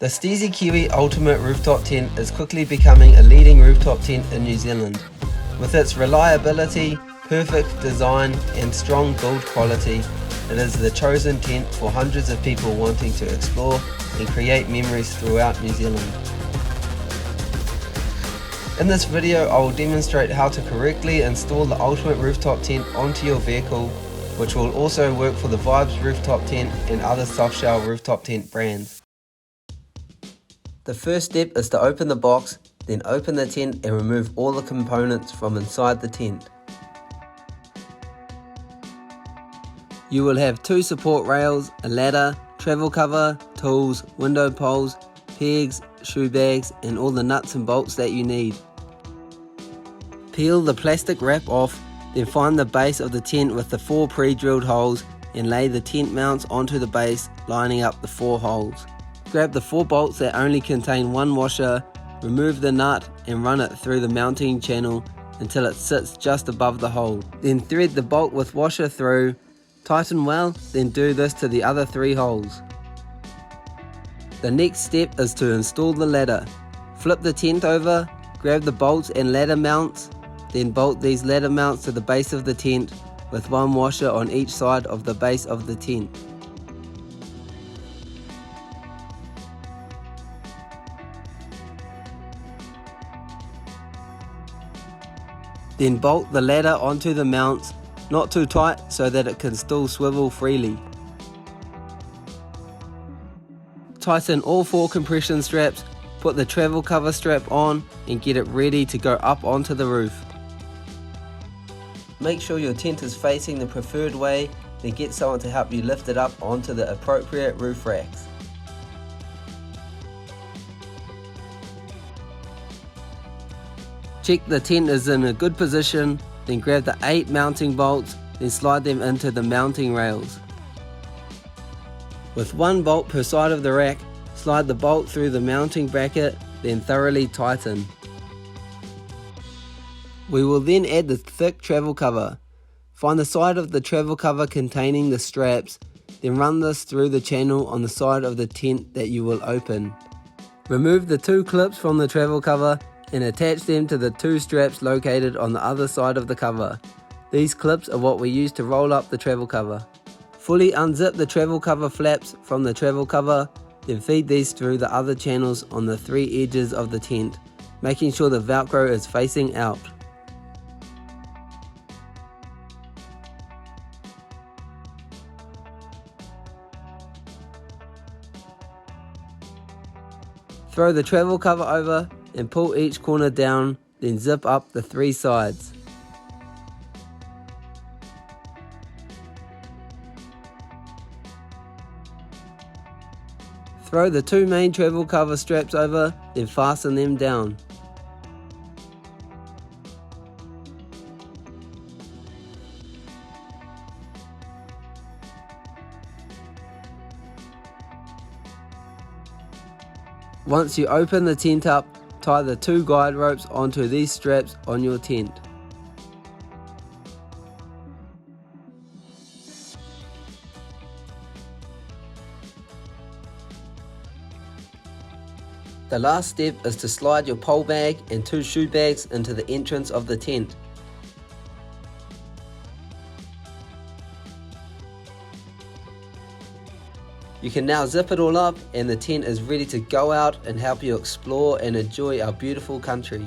The Steezy Kiwi Ultimate Rooftop Tent is quickly becoming a leading rooftop tent in New Zealand. With its reliability, perfect design and strong build quality, it is the chosen tent for hundreds of people wanting to explore and create memories throughout New Zealand. In this video I will demonstrate how to correctly install the Ultimate Rooftop Tent onto your vehicle, which will also work for the Vibes Rooftop Tent and other softshell rooftop tent brands. The first step is to open the box, then open the tent and remove all the components from inside the tent. You will have two support rails, a ladder, travel cover, tools, window poles, pegs, shoe bags and all the nuts and bolts that you need. Peel the plastic wrap off, then find the base of the tent with the 4 pre-drilled holes and lay the tent mounts onto the base, lining up the 4 holes. Grab the 4 bolts that only contain 1 washer, remove the nut and run it through the mounting channel until it sits just above the hole. Then thread the bolt with washer through, tighten well, then do this to the other 3 holes. The next step is to install the ladder. Flip the tent over, grab the bolts and ladder mounts, then bolt these ladder mounts to the base of the tent with 1 washer on each side of the base of the tent. Then bolt the ladder onto the mounts, not too tight so that it can still swivel freely. Tighten all 4 compression straps, put the travel cover strap on and get it ready to go up onto the roof. Make sure your tent is facing the preferred way, then get someone to help you lift it up onto the appropriate roof racks. Check the tent is in a good position, then grab the 8 mounting bolts, then slide them into the mounting rails. With 1 bolt per side of the rack, slide the bolt through the mounting bracket, then thoroughly tighten. We will then add the thick travel cover. Find the side of the travel cover containing the straps, then run this through the channel on the side of the tent that you will open. Remove the 2 clips from the travel cover and attach them to the 2 straps located on the other side of the cover. These clips are what we use to roll up the travel cover. Fully unzip the travel cover flaps from the travel cover, then feed these through the other channels on the 3 edges of the tent, making sure the Velcro is facing out. Throw the travel cover over and pull each corner down, then zip up the 3 sides. Throw the 2 main travel cover straps over, then fasten them down. Once you open the tent up, tie the 2 guide ropes onto these straps on your tent. The last step is to slide your pole bag and 2 shoe bags into the entrance of the tent. You can now zip it all up and the tent is ready to go out and help you explore and enjoy our beautiful country.